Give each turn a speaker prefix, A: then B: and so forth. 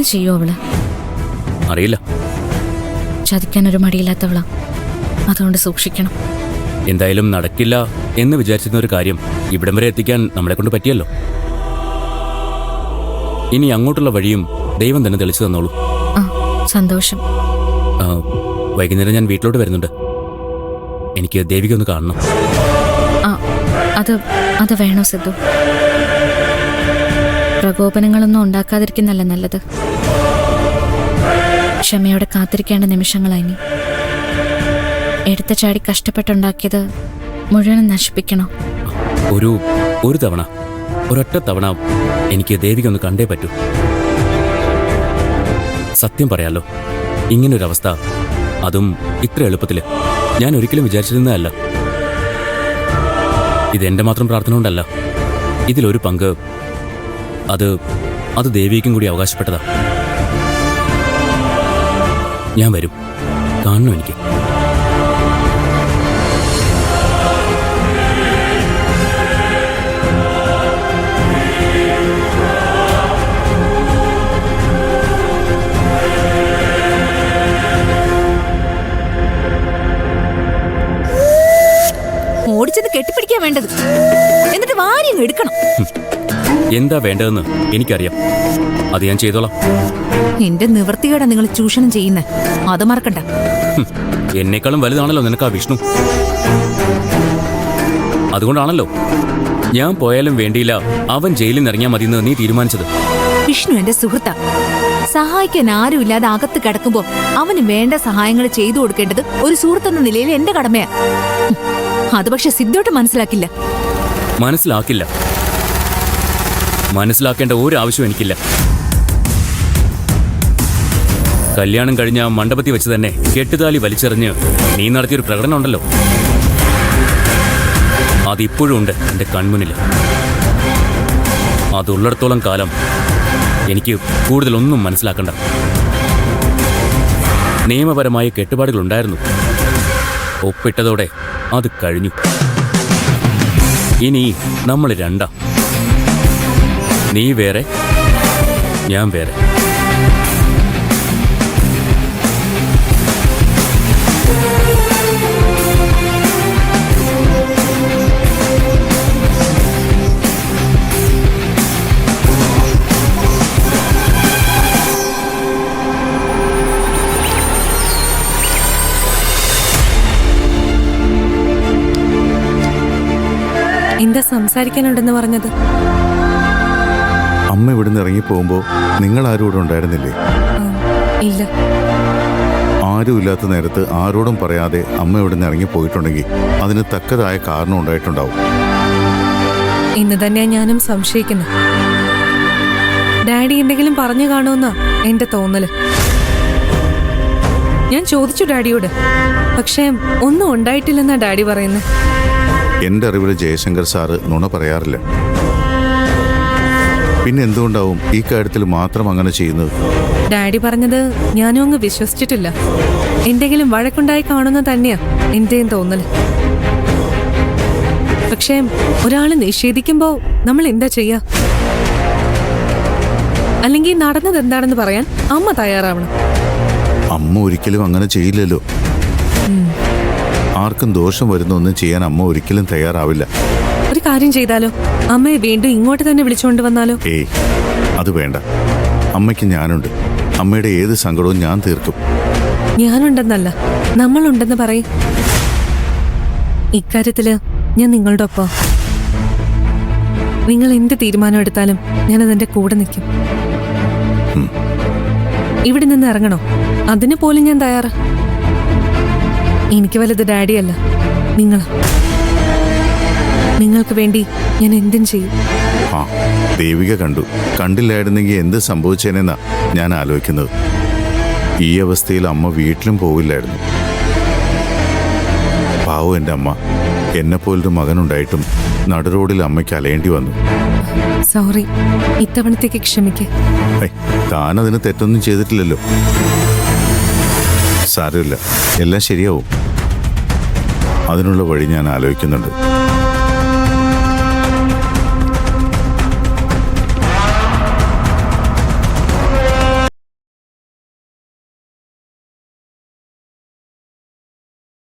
A: അങ്ങനെ ചെയ്യോ അവള്?
B: അറിയില്ല.
A: ചതിക്കാനൊരു മടിയില്ലാത്തവളാ, അതുകൊണ്ട് സൂക്ഷിക്കണം.
B: എന്തായാലും നടക്കില്ല എന്ന് വിചാരിച്ചിരുന്ന ഒരു കാര്യം ഇവിടം വരെ എത്തിക്കാൻ നമ്മളെ കൊണ്ട് പറ്റിയല്ലോ. ഇനി അങ്ങോട്ടുള്ള വഴിയും ദൈവം തന്നെ തെളിച്ചു തന്നോളൂ.
A: ആ, സന്തോഷം.
B: വൈകുന്നേരം ഞാൻ വീട്ടിലോട്ട് വരുന്നുണ്ട്. എനിക്ക് ദേവിക ഒന്ന് കാണണം.
A: ആ, അത് വേണോ സിദ്ധു? പ്രകോപനങ്ങളൊന്നും ഉണ്ടാക്കാതിരിക്കുന്നല്ല നല്ലത്. ക്ഷമയോടെ കാത്തിരിക്കേണ്ട നിമിഷങ്ങളായി. എടുത്ത ചാടി കഷ്ടപ്പെട്ടുണ്ടാക്കിയത് മുഴുവനും നശിപ്പിക്കണോ?
B: ഒരു തവണ, ഒരൊറ്റ തവണ എനിക്ക് ദേവിക ഒന്ന് കണ്ടേ പറ്റൂ. സത്യം പറയാലോ, ഇങ്ങനൊരവസ്ഥ, അതും ഇത്ര എളുപ്പത്തില് ഞാൻ ഒരിക്കലും വിചാരിച്ചിരുന്നതല്ല. ഇതെന്റെ മാത്രം പ്രാർത്ഥന കൊണ്ടല്ല. ഇതിലൊരു പങ്ക് അത് ദേവിക്കും കൂടി അവകാശപ്പെട്ടതാ. ഞാൻ വരും, കാണണം എനിക്ക്.
C: ഓടിച്ചത് കെട്ടിപ്പിടിക്കാൻ വേണ്ടത്, എന്നിട്ട് വാരി എടുക്കണം.
B: എന്താ വേണ്ടതെന്ന് എനിക്കറിയാം, അത് ഞാൻ ചെയ്തോളാം.
C: എന്റെ നിവൃത്തികേടാ നിങ്ങൾ ചൂഷണം ചെയ്യുന്നേ, അത് മറക്കണ്ട.
B: എന്നെക്കാളും വലുതാണല്ലോ നിനക്ക് ആ വിഷ്ണു. അതുകൊണ്ടാണല്ലോ ഞാൻ പോയാലും വേണ്ടിയില്ല അവൻ ജയിലിൽ നിന്ന് ഇറങ്ങിയാൽ മതിയെന്ന് നീ തീരുമാനിച്ചത്.
C: വിഷ്ണു എന്റെ സുഹൃത്താ. സഹായിക്കാൻ ആരുമില്ലാതെ അകത്ത് കിടക്കുമ്പോ അവന് വേണ്ട സഹായങ്ങൾ ചെയ്തു കൊടുക്കേണ്ടത് ഒരു സുഹൃത്തെന്ന നിലയിൽ എന്റെ കടമയാ. അത് പക്ഷെ സിദ്ധോട്ട് മനസ്സിലാക്കില്ല.
B: മനസ്സിലാക്കേണ്ട ഒരു ആവശ്യം എനിക്കില്ല. കല്യാണം കഴിഞ്ഞ മണ്ഡപത്തിൽ വെച്ച് തന്നെ കെട്ടുതാലി വലിച്ചെറിഞ്ഞ് നീ നടത്തിയൊരു പ്രകടനം ഉണ്ടല്ലോ, അതിപ്പോഴും ഉണ്ട് എന്റെ കൺമുന്നിൽ. അതുള്ളിടത്തോളം കാലം എനിക്ക് കൂടുതലൊന്നും മനസ്സിലാക്കണ്ട. നിയമപരമായ കെട്ടുപാടുകളുണ്ടായിരുന്നു, ഒപ്പിട്ടതോടെ അത് കഴിഞ്ഞു. ഇനി നമ്മൾ രണ്ടാ, നീ വേറെ, ഞാൻ വേറെ.
A: എന്താ സംസാരിക്കാനുണ്ടെന്ന് പറഞ്ഞത്?
D: അമ്മ ഇവിടുന്ന് ഇറങ്ങിപ്പോകുമ്പോ നിങ്ങൾ ആരും ഇവിടെ ഉണ്ടായിരുന്നില്ലേ?
A: ഇല്ല.
D: ആരും ഇല്ലാത്ത നേരത്ത് ആരോടും പറയാതെ അമ്മ ഇവിടുന്ന് ഇറങ്ങിപ്പോയിട്ടുണ്ടെങ്കിൽ അതിന് തക്കതായ കാരണം ഉണ്ടായിട്ടുണ്ടാവും.
A: ഇന്ന് തന്നെ ഞാനും സംശയിക്കുന്നു. ഡാഡി എന്തെങ്കിലും പറഞ്ഞു കാണുമെന്നാ എന്റെ തോന്നല്. ഞാൻ ചോദിച്ചു ഡാഡിയോട്, പക്ഷേ ഒന്നും ഉണ്ടായിട്ടില്ലെന്നാ ഡാഡി പറയുന്നത്.
D: എന്റെ അറിവിൽ ജയശങ്കർ സാറ് നുണ പറയാറില്ല. പിന്നെ എന്തുകൊണ്ടാവും ഈ കാര്യത്തിൽ മാത്രം അങ്ങനെ ചെയ്യുന്നത്?
A: ഡാഡി പറഞ്ഞത് ഞാനും അങ്ങ് വിശ്വസിച്ചിട്ടില്ല. എന്തെങ്കിലും വഴക്കുണ്ടായി കാണുന്ന തന്നെയാ എന്റെയും തോന്നല്. പക്ഷേ ഒരാള് നിഷേധിക്കുമ്പോ നമ്മൾ എന്താ ചെയ്യാ? അല്ലെങ്കിൽ നടന്നത് എന്താണെന്ന് പറയാൻ അമ്മ തയ്യാറാവണം.
D: അമ്മ ഒരിക്കലും അങ്ങനെ ചെയ്യില്ലല്ലോ. ആർക്കും ദോഷം വരുന്നൊന്നും ചെയ്യാൻ അമ്മ ഒരിക്കലും തയ്യാറാവില്ല.
A: ഒരു കാര്യം ചെയ്താലോ? അമ്മയെ വീണ്ടും ഇങ്ങോട്ട് തന്നെ വിളിച്ചുകൊണ്ട് വന്നാലോ?
D: ഏയ്, അത് വേണ്ട. അമ്മയ്ക്ക് ഞാനുണ്ട്. അമ്മയുടെ ഏത് സങ്കടവും ഞാൻ തീർക്കും.
A: ഞാനുണ്ടെന്നല്ല, നമ്മളുണ്ടെന്ന് പറയും. ഇക്കാര്യത്തില് ഞാൻ നിങ്ങളുടെ ഒപ്പം. നിങ്ങൾ എന്ത് തീരുമാനം എടുത്താലും ഞാനതെന്റെ കൂടെ നിൽക്കും. ഇവിടെ നിന്ന് ഇറങ്ങണോ? അതിന് പോലും ഞാൻ തയ്യാറാ. എനിക്ക് വലുത് ഡാഡിയല്ല, നിങ്ങളാ. നിങ്ങൾക്ക് വേണ്ടി ഞാൻ എന്തും ചെയ്യും.
D: ആ, ദേവിക കണ്ടില്ലായിരുന്നെങ്കിൽ എന്ത് സംഭവിച്ചേനെന്നാ ഞാൻ ആലോചിക്കുന്നത്. ഈ അവസ്ഥയിൽ അമ്മ വീട്ടിലും പോവില്ലായിരുന്നു. പാവം എൻ്റെ അമ്മ. എന്നെപ്പോലൊരു മകനുണ്ടായിട്ടും നടുറോഡിൽ അമ്മയ്ക്ക് അലയേണ്ടി വന്നു.
A: സോറി, ഇത്തവണത്തേക്ക് ക്ഷമിക്കേ.
D: താനതിന് തെറ്റൊന്നും ചെയ്തിട്ടില്ലല്ലോ. സാരമില്ല, എല്ലാം ശരിയാവും. അതിനുള്ള വഴി ഞാൻ ആലോചിക്കുന്നുണ്ട്.